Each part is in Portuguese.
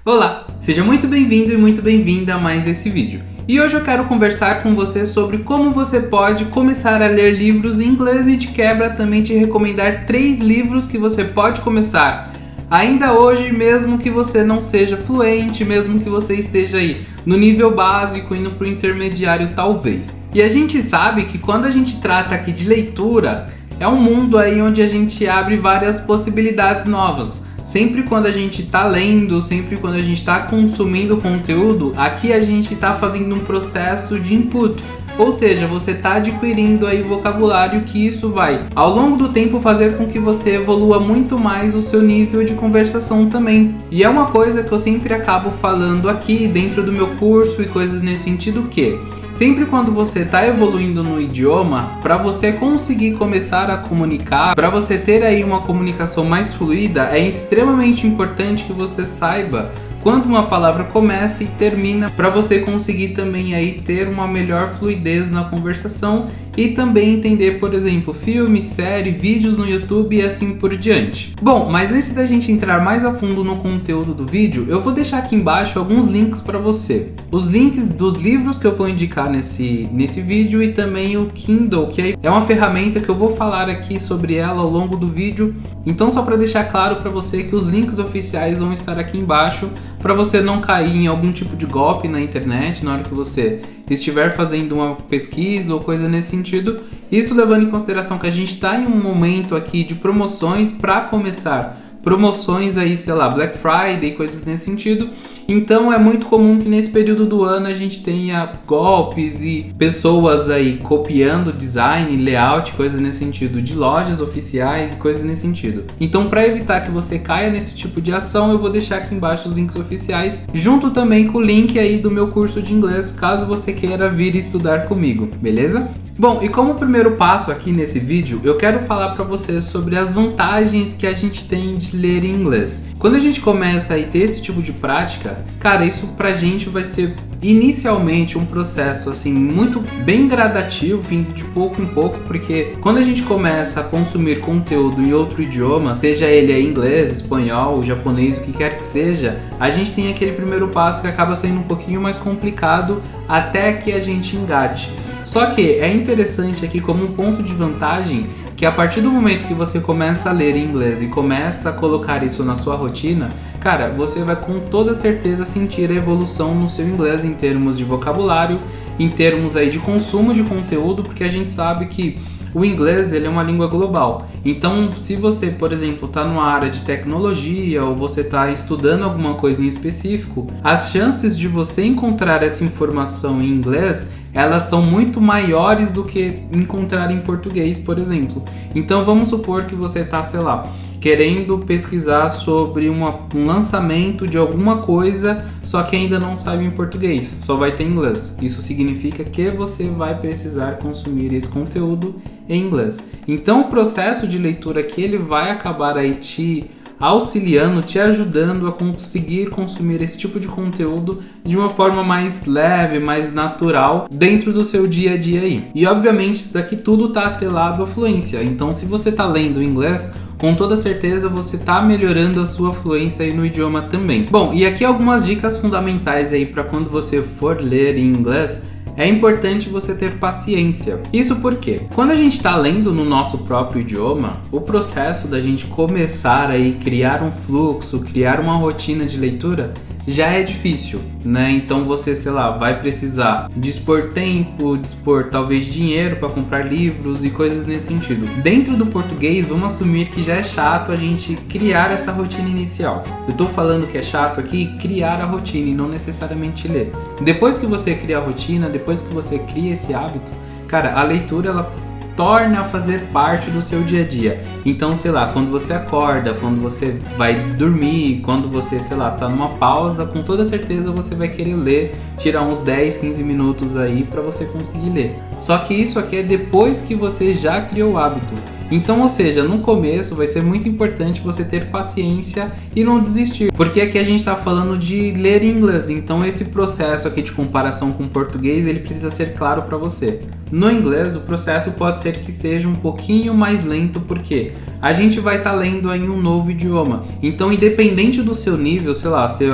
Olá, seja muito bem-vindo e muito bem-vinda a mais esse vídeo. E hoje eu quero conversar com você sobre como você pode começar a ler livros em inglês e de quebra também te recomendar 3 livros que você pode começar ainda hoje, mesmo que você não seja fluente, mesmo que você esteja aí no nível básico, indo para o intermediário talvez. E a gente sabe que quando a gente trata aqui de leitura, é um mundo aí onde a gente abre várias possibilidades novas. Sempre quando a gente está lendo, sempre quando a gente está consumindo conteúdo, aqui a gente está fazendo um processo de input. Ou seja, você está adquirindo aí vocabulário que isso vai, ao longo do tempo, fazer com que você evolua muito mais o seu nível de conversação também. E é uma coisa que eu sempre acabo falando aqui dentro do meu curso e coisas nesse sentido que sempre quando você está evoluindo no idioma, para você conseguir começar a comunicar, para você ter aí uma comunicação mais fluida, é extremamente importante que você saiba quando uma palavra começa e termina, para você conseguir também aí ter uma melhor fluidez na conversação e também entender, por exemplo, filme, série, vídeos no YouTube e assim por diante. Bom, mas antes da gente entrar mais a fundo no conteúdo do vídeo, eu vou deixar aqui embaixo alguns links para você. Os links dos livros que eu vou indicar nesse vídeo e também o Kindle, que é uma ferramenta que eu vou falar aqui sobre ela ao longo do vídeo. Então, só para deixar claro para você que os links oficiais vão estar aqui embaixo, para você não cair em algum tipo de golpe na internet na hora que você estiver fazendo uma pesquisa ou coisa nesse sentido. Isso levando em consideração que a gente está em um momento aqui de promoções para começar. Promoções aí, sei lá, Black Friday, coisas nesse sentido. Então é muito comum que nesse período do ano a gente tenha golpes e pessoas aí copiando design, layout, coisas nesse sentido, de lojas oficiais e coisas nesse sentido. Então, para evitar que você caia nesse tipo de ação, eu vou deixar aqui embaixo os links oficiais, junto também com o link aí do meu curso de inglês, caso você queira vir estudar comigo, beleza? Bom, e como primeiro passo aqui nesse vídeo, eu quero falar para vocês sobre as vantagens que a gente tem de ler em inglês. Quando a gente começa a ter esse tipo de prática, cara, isso pra gente vai ser inicialmente um processo assim muito bem gradativo, vindo de pouco em pouco, porque quando a gente começa a consumir conteúdo em outro idioma, seja ele aí inglês, espanhol, japonês, o que quer que seja, a gente tem aquele primeiro passo que acaba sendo um pouquinho mais complicado até que a gente engate. Só que é interessante aqui como um ponto de vantagem que a partir do momento que você começa a ler em inglês e começa a colocar isso na sua rotina, cara, você vai com toda certeza sentir a evolução no seu inglês em termos de vocabulário, em termos aí de consumo de conteúdo, porque a gente sabe que o inglês ele é uma língua global. Então, se você, por exemplo, está numa área de tecnologia ou você está estudando alguma coisa em específico, as chances de você encontrar essa informação em inglês, elas são muito maiores do que encontrar em português, por exemplo. Então, vamos supor que você está, sei lá, querendo pesquisar sobre um lançamento de alguma coisa, só que ainda não sabe em português, só vai ter em inglês. Isso significa que você vai precisar consumir esse conteúdo em inglês. Então o processo de leitura aqui ele vai acabar aí te auxiliando, te ajudando a conseguir consumir esse tipo de conteúdo de uma forma mais leve, mais natural dentro do seu dia a dia aí. E obviamente isso daqui tudo está atrelado à fluência. Então se você está lendo em inglês, com toda certeza você está melhorando a sua fluência aí no idioma também. Bom, e aqui algumas dicas fundamentais aí para quando você for ler em inglês. É importante você ter paciência. Isso porque quando a gente está lendo no nosso próprio idioma, o processo da gente começar aí criar um fluxo, criar uma rotina de leitura já é difícil, né? Então você, sei lá, vai precisar dispor tempo, dispor talvez dinheiro para comprar livros e coisas nesse sentido. Dentro do português, vamos assumir que já é chato a gente criar essa rotina inicial. Eu tô falando que é chato aqui criar a rotina e não necessariamente ler. Depois que você cria a rotina, depois que você cria esse hábito, cara, a leitura ela torna a fazer parte do seu dia a dia. Então, sei lá, quando você acorda, quando você vai dormir, quando você, sei lá, tá numa pausa, com toda certeza você vai querer ler, tirar uns 10, 15 minutos aí para você conseguir ler. Só que isso aqui é depois que você já criou o hábito. Então, ou seja, no começo vai ser muito importante você ter paciência e não desistir, porque aqui a gente está falando de ler em inglês, então esse processo aqui de comparação com o português, ele precisa ser claro para você. No inglês, o processo pode ser que seja um pouquinho mais lento, porque a gente vai estar lendo em um novo idioma, então independente do seu nível, sei lá, se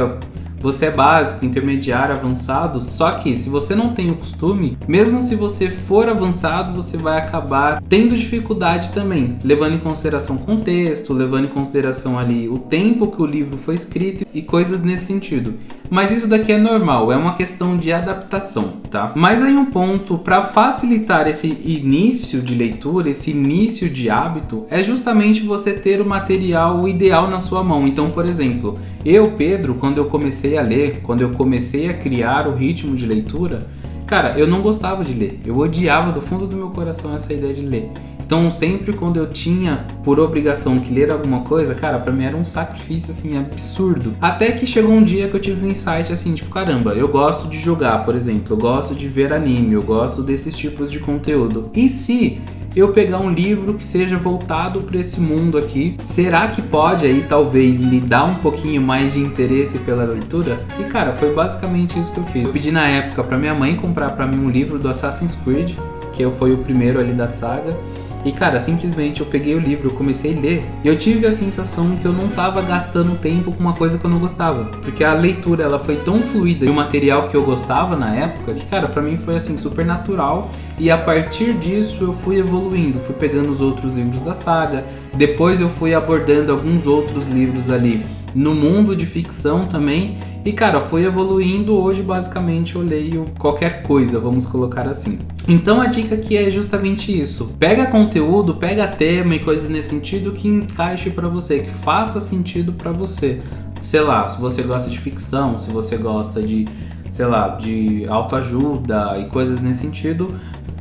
você é básico, intermediário, avançado, só que se você não tem o costume, mesmo se você for avançado, você vai acabar tendo dificuldade também, levando em consideração o contexto, levando em consideração ali o tempo que o livro foi escrito e coisas nesse sentido. Mas isso daqui é normal, é uma questão de adaptação, tá? Mas aí um ponto para facilitar esse início de leitura, esse início de hábito, é justamente você ter o material ideal na sua mão. Então, por exemplo, eu, Pedro, quando eu comecei a ler, quando eu comecei a criar o ritmo de leitura, cara, eu não gostava de ler. Eu odiava do fundo do meu coração essa ideia de ler. Então, sempre quando eu tinha por obrigação que ler alguma coisa, cara, pra mim era um sacrifício, assim, absurdo. Até que chegou um dia que eu tive um insight, assim, tipo, caramba, eu gosto de jogar, por exemplo, eu gosto de ver anime, eu gosto desses tipos de conteúdo. E se eu pegar um livro que seja voltado para esse mundo aqui, será que pode aí talvez me dar um pouquinho mais de interesse pela leitura? E cara, foi basicamente isso que eu fiz. Eu pedi na época pra minha mãe comprar pra mim um livro do Assassin's Creed, que foi o primeiro ali da saga. E cara, simplesmente eu peguei o livro, eu comecei a ler e eu tive a sensação que eu não tava gastando tempo com uma coisa que eu não gostava. Porque a leitura, ela foi tão fluida e o material que eu gostava na época, que cara, pra mim foi assim, super natural. E a partir disso eu fui evoluindo, fui pegando os outros livros da saga, depois eu fui abordando alguns outros livros ali no mundo de ficção também. E cara, foi evoluindo, hoje basicamente eu leio qualquer coisa, vamos colocar assim. Então a dica aqui é justamente isso. Pega conteúdo, pega tema e coisas nesse sentido que encaixe pra você, que faça sentido pra você. Sei lá, se você gosta de ficção, se você gosta de, sei lá, de autoajuda e coisas nesse sentido,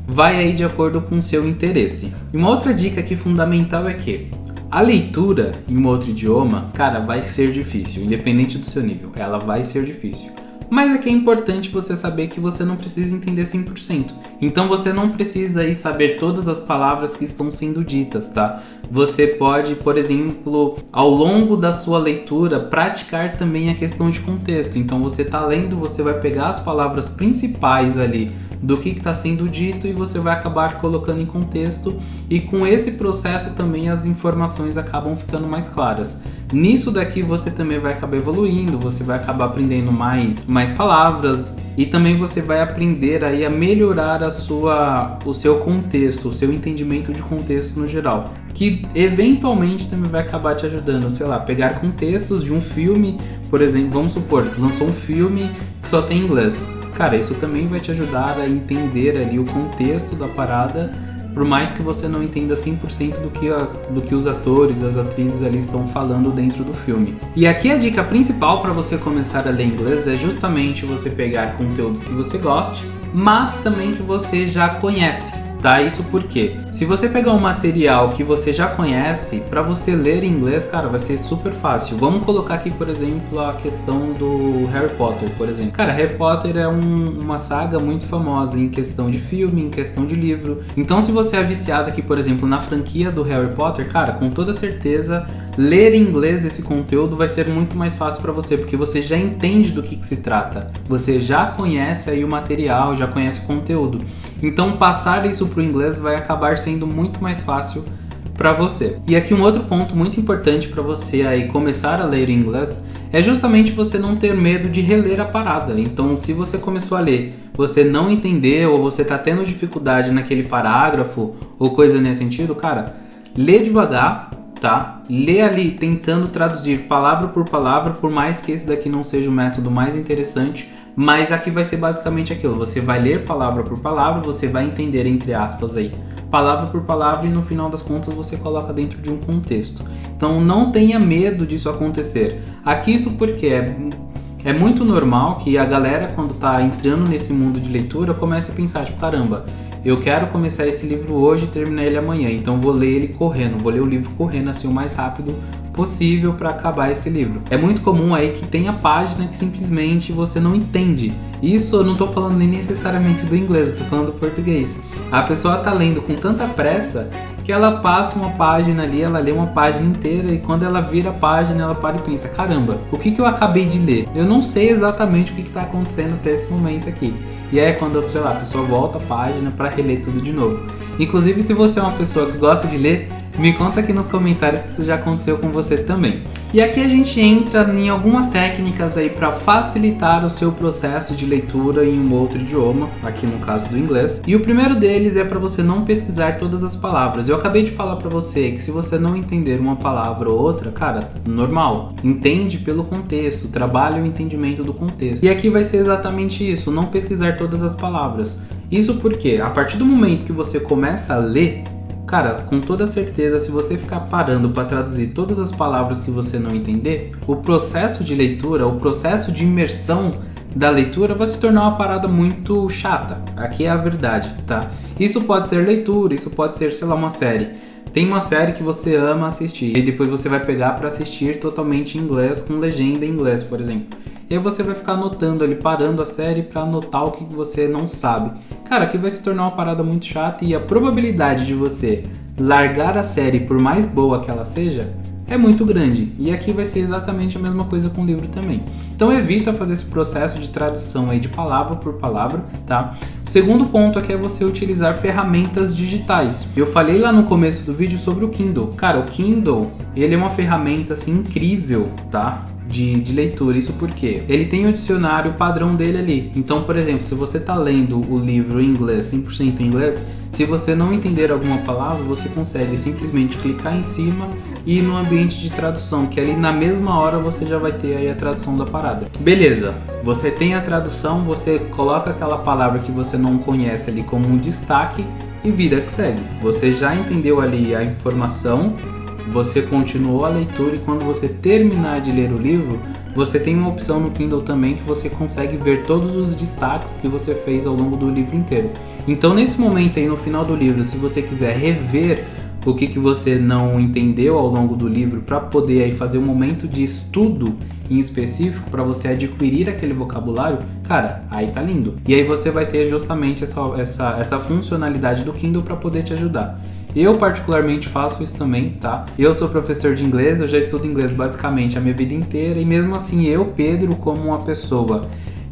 vai aí de acordo com o seu interesse. E uma outra dica aqui fundamental é que a leitura em um outro idioma, cara, vai ser difícil, independente do seu nível, ela vai ser difícil. Mas aqui é importante você saber que você não precisa entender 100%. Então você não precisa aí saber todas as palavras que estão sendo ditas, tá? Você pode, por exemplo, ao longo da sua leitura, praticar também a questão de contexto. Então você tá lendo, você vai pegar as palavras principais ali do que está sendo dito e você vai acabar colocando em contexto, e com esse processo também as informações acabam ficando mais claras. Nisso daqui você também vai acabar evoluindo, você vai acabar aprendendo mais palavras e também você vai aprender aí a melhorar o seu contexto, o seu entendimento de contexto no geral, que eventualmente também vai acabar te ajudando, sei lá, pegar contextos de um filme, por exemplo, vamos supor, lançou um filme que só tem inglês. Cara, isso também vai te ajudar a entender ali o contexto da parada, por mais que você não entenda 100% do que os atores, as atrizes ali estão falando dentro do filme. E aqui a dica principal para você começar a ler inglês é justamente você pegar conteúdos que você goste, mas também que você já conhece. Tá? Isso porque se você pegar um material que você já conhece, para você ler em inglês, cara, vai ser super fácil. Vamos colocar aqui, por exemplo, a questão do Harry Potter, por exemplo. Cara, Harry Potter é uma saga muito famosa em questão de filme, em questão de livro. Então, se você é viciado aqui, por exemplo, na franquia do Harry Potter, cara, com toda certeza, ler em inglês esse conteúdo vai ser muito mais fácil para você, porque você já entende do que se trata. Você já conhece aí o material, já conhece o conteúdo. Então, passar isso para o inglês vai acabar sendo muito mais fácil para você. E aqui um outro ponto muito importante para você aí começar a ler em inglês é justamente você não ter medo de reler a parada. Então, se você começou a ler, você não entendeu ou você tá tendo dificuldade naquele parágrafo ou coisa nesse sentido, cara, lê devagar, tá? Lê ali tentando traduzir palavra por palavra, por mais que esse daqui não seja o método mais interessante. Mas aqui vai ser basicamente aquilo, você vai ler palavra por palavra, você vai entender, entre aspas aí, palavra por palavra, e no final das contas você coloca dentro de um contexto. Então não tenha medo disso acontecer. Aqui isso porque é muito normal que a galera, quando tá entrando nesse mundo de leitura, comece a pensar, tipo, caramba, eu quero começar esse livro hoje e terminar ele amanhã, então vou ler ele correndo, vou ler o livro correndo assim o mais rápido possível para acabar esse livro. É muito comum aí que tenha página que simplesmente você não entende. Isso eu não tô falando nem necessariamente do inglês, eu tô falando do português. A pessoa tá lendo com tanta pressa que ela passa uma página ali, ela lê uma página inteira, e quando ela vira a página ela para e pensa, caramba, o que eu acabei de ler? Eu não sei exatamente o que tá acontecendo até esse momento aqui. E aí quando, sei lá, a pessoa volta a página para reler tudo de novo. Inclusive, se você é uma pessoa que gosta de ler, Me conta aqui nos comentários se isso já aconteceu com você também. E aqui a gente entra em algumas técnicas aí para facilitar o seu processo de leitura em um outro idioma, aqui no caso do inglês. E o primeiro deles é para você não pesquisar todas as palavras. Eu acabei de falar para você que se você não entender uma palavra ou outra, cara, normal. Entende pelo contexto, trabalha o entendimento do contexto. E aqui vai ser exatamente isso, não pesquisar todas as palavras. Isso porque, a partir do momento que você começa a ler, cara, com toda certeza, se você ficar parando para traduzir todas as palavras que você não entender, o processo de leitura, o processo de imersão da leitura vai se tornar uma parada muito chata. Aqui é a verdade, tá? Isso pode ser leitura, isso pode ser, sei lá, uma série. Tem uma série que você ama assistir e depois você vai pegar para assistir totalmente em inglês, com legenda em inglês, por exemplo. E aí você vai ficar anotando ali, parando a série para anotar o que você não sabe. Cara, aqui vai se tornar uma parada muito chata e a probabilidade de você largar a série, por mais boa que ela seja, é muito grande. E aqui vai ser exatamente a mesma coisa com o livro também. Então evita fazer esse processo de tradução aí de palavra por palavra, tá? O segundo ponto aqui é você utilizar ferramentas digitais. Eu falei lá no começo do vídeo sobre o Kindle. Cara, o Kindle, ele é uma ferramenta assim incrível, tá? De leitura, isso porque ele tem o dicionário padrão dele ali. Então, por exemplo, se você está lendo o livro em inglês, 100% em inglês, se você não entender alguma palavra, você consegue simplesmente clicar em cima e ir no ambiente de tradução, que ali na mesma hora você já vai ter aí a tradução da parada. Beleza, você tem a tradução, você coloca aquela palavra que você não conhece ali como um destaque e vida que segue. Você já entendeu ali a informação, você continuou a leitura e quando você terminar de ler o livro, você tem uma opção no Kindle também que você consegue ver todos os destaques que você fez ao longo do livro inteiro. Então nesse momento aí no final do livro, se você quiser rever o que você não entendeu ao longo do livro para poder aí fazer um momento de estudo em específico para você adquirir aquele vocabulário, cara, aí tá lindo. E aí você vai ter justamente essa funcionalidade do Kindle para poder te ajudar. Eu particularmente faço isso também, tá? Eu sou professor de inglês, eu já estudo inglês basicamente a minha vida inteira e mesmo assim eu, Pedro, como uma pessoa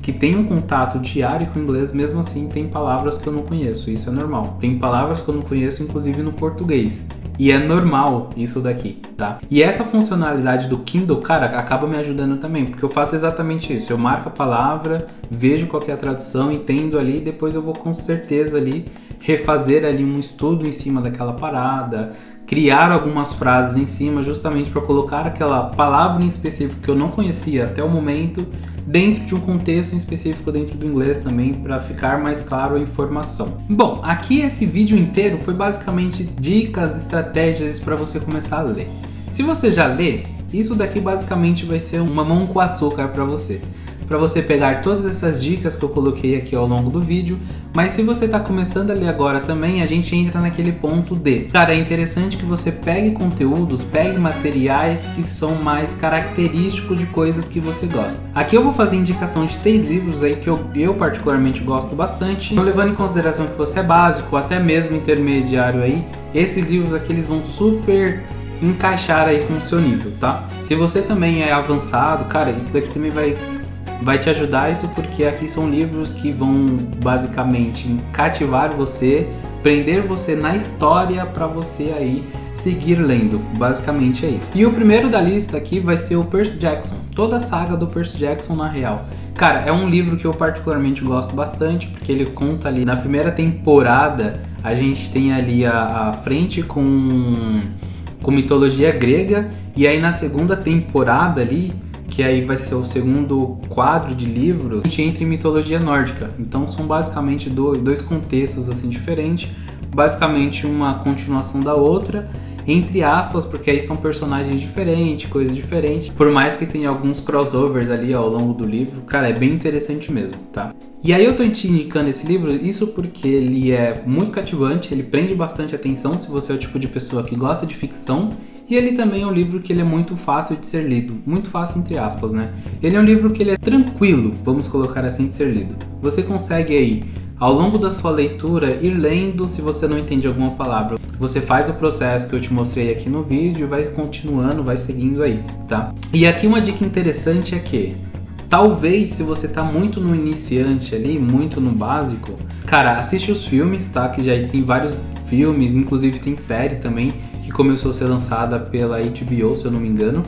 que tem um contato diário com o inglês, mesmo assim tem palavras que eu não conheço, isso é normal. Tem palavras que eu não conheço, inclusive no português. E é normal isso daqui, tá? E essa funcionalidade do Kindle, cara, acaba me ajudando também, porque eu faço exatamente isso. Eu marco a palavra, vejo qual que é a tradução, entendo ali, e depois eu vou com certeza ali refazer ali um estudo em cima daquela parada, criar algumas frases em cima, justamente para colocar aquela palavra em específico que eu não conhecia até o momento, dentro de um contexto em específico dentro do inglês também, para ficar mais claro a informação. Bom, aqui esse vídeo inteiro foi basicamente dicas, estratégias para você começar a ler. Se você já lê, isso daqui basicamente vai ser uma mão com açúcar para você pegar todas essas dicas que eu coloquei aqui ao longo do vídeo, mas se você está começando a ler agora também, a gente entra naquele ponto de, cara, é interessante que você pegue conteúdos, pegue materiais que são mais característicos de coisas que você gosta. Aqui eu vou fazer indicação de 3 livros aí que eu particularmente gosto bastante, então, levando em consideração que você é básico, até mesmo intermediário aí, esses livros aqui eles vão super encaixar aí com o seu nível, tá? Se você também é avançado, cara, isso daqui também vai te ajudar, isso porque aqui são livros que vão basicamente cativar você, prender você na história para você aí seguir lendo, basicamente é isso. E o primeiro da lista aqui vai ser o Percy Jackson, toda a saga do Percy Jackson na real. Cara, é um livro que eu particularmente gosto bastante, porque ele conta ali, na primeira temporada, a gente tem ali a frente com mitologia grega, e aí na segunda temporada ali, que aí vai ser o segundo quadro de livros, a gente entra em mitologia nórdica. Então são basicamente dois contextos assim diferentes, basicamente uma continuação da outra, entre aspas, porque aí são personagens diferentes, coisas diferentes. Por mais que tenha alguns crossovers ali ao longo do livro, cara, é bem interessante mesmo, tá? E aí eu tô te indicando esse livro, isso porque ele é muito cativante, ele prende bastante atenção se você é o tipo de pessoa que gosta de ficção. E ele também é um livro que ele é muito fácil de ser lido, muito fácil entre aspas, né? Ele é um livro que ele é tranquilo, vamos colocar assim, de ser lido. Você consegue aí, ao longo da sua leitura, ir lendo. Se você não entende alguma palavra, você faz o processo que eu te mostrei aqui no vídeo, vai continuando, vai seguindo aí, tá? E aqui uma dica interessante é que, talvez se você tá muito no iniciante ali, muito no básico, cara, assiste os filmes, tá? Que já tem vários filmes, inclusive tem série também, que que começou a ser lançada pela HBO, se eu não me engano.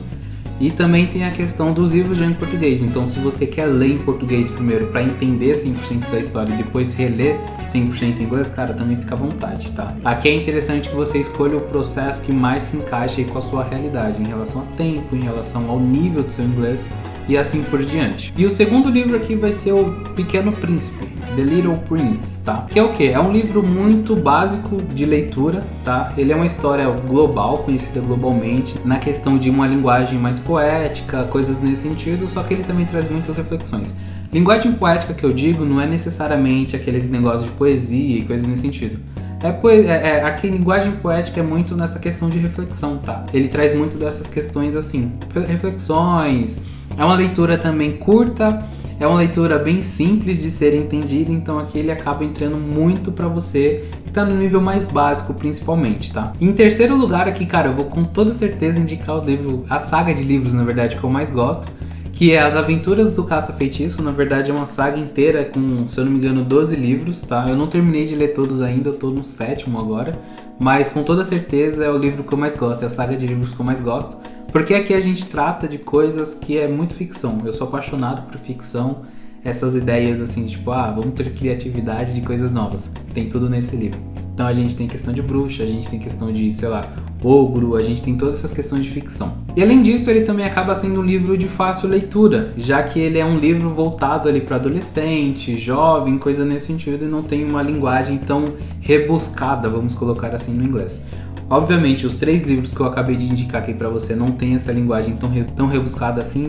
E também tem a questão dos livros já em português. Então, se você quer ler em português primeiro para entender 100% da história e depois reler 100% em inglês, cara, também fica à vontade, tá? Aqui é interessante que você escolha o processo que mais se encaixe aí com a sua realidade, em relação a tempo, em relação ao nível do seu inglês e assim por diante. E o segundo livro aqui vai ser O Pequeno Príncipe, The Little Prince, tá? Que é o quê? É um livro muito básico de leitura, tá? Ele é uma história global, conhecida globalmente, na questão de uma linguagem mais poética, coisas nesse sentido, só que ele também traz muitas reflexões. Linguagem poética que eu digo não é necessariamente aqueles negócios de poesia e coisas nesse sentido. A linguagem poética é muito nessa questão de reflexão, tá? Ele traz muito dessas questões assim, reflexões. É uma leitura também curta, é uma leitura bem simples de ser entendida, então aqui ele acaba entrando muito pra você que tá no nível mais básico principalmente, tá? Em terceiro lugar aqui, cara, eu vou com toda certeza indicar o livro, a saga de livros, na verdade, que eu mais gosto, que é As Aventuras do Caça-Feitiço. Na verdade é uma saga inteira com, se eu não me engano, 12 livros, tá? Eu não terminei de ler todos ainda, eu tô no 7º agora, mas com toda certeza é o livro que eu mais gosto, é a saga de livros que eu mais gosto. Porque aqui a gente trata de coisas que é muito ficção. Eu sou apaixonado por ficção, essas ideias assim, tipo, vamos ter criatividade de coisas novas. Tem tudo nesse livro. Então a gente tem questão de bruxa, a gente tem questão de, sei lá, ogro, a gente tem todas essas questões de ficção. E além disso, ele também acaba sendo um livro de fácil leitura, já que ele é um livro voltado ali para adolescente, jovem, coisa nesse sentido, e não tem uma linguagem tão rebuscada, vamos colocar assim no inglês. Obviamente, os 3 livros que eu acabei de indicar aqui pra você não tem essa linguagem tão rebuscada assim,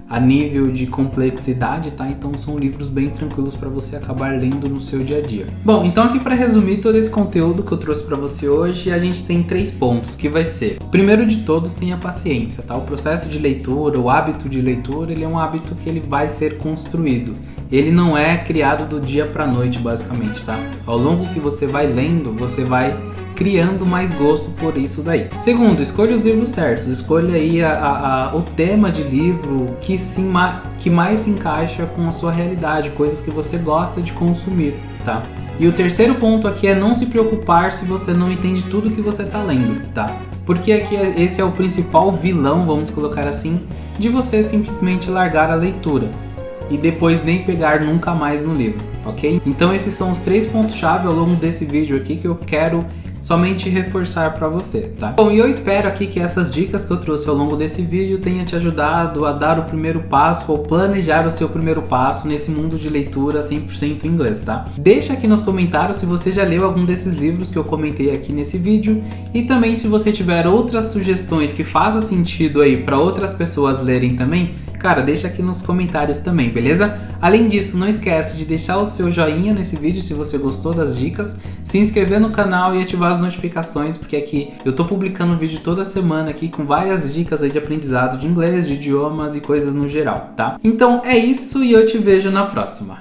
a nível de complexidade, tá? Então são livros bem tranquilos pra você acabar lendo no seu dia a dia. Bom, então aqui pra resumir todo esse conteúdo que eu trouxe pra você hoje, a gente tem 3 pontos, que vai ser: primeiro de todos, tenha paciência, tá? O processo de leitura, o hábito de leitura, ele é um hábito que ele vai ser construído. Ele não é criado do dia pra noite, basicamente, tá? Ao longo que você vai lendo, você vai criando mais gosto por isso daí. Segundo, escolha os livros certos, escolha aí o tema de livro que mais se encaixa com a sua realidade, coisas que você gosta de consumir, tá? E o terceiro ponto aqui é não se preocupar se você não entende tudo que você tá lendo, tá? Porque aqui esse é o principal vilão, vamos colocar assim, de você simplesmente largar a leitura e depois nem pegar nunca mais no livro, ok? Então esses são os 3 pontos-chave ao longo desse vídeo aqui que eu quero somente reforçar para você, tá? Bom, e eu espero aqui que essas dicas que eu trouxe ao longo desse vídeo tenham te ajudado a dar o primeiro passo ou planejar o seu primeiro passo nesse mundo de leitura 100% em inglês, tá? Deixa aqui nos comentários se você já leu algum desses livros que eu comentei aqui nesse vídeo, e também se você tiver outras sugestões que façam sentido aí para outras pessoas lerem também, cara, deixa aqui nos comentários também, beleza? Além disso, não esquece de deixar o seu joinha nesse vídeo se você gostou das dicas, se inscrever no canal e ativar as notificações, porque aqui eu tô publicando vídeo toda semana aqui com várias dicas aí de aprendizado de inglês, de idiomas e coisas no geral, tá? Então é isso e eu te vejo na próxima.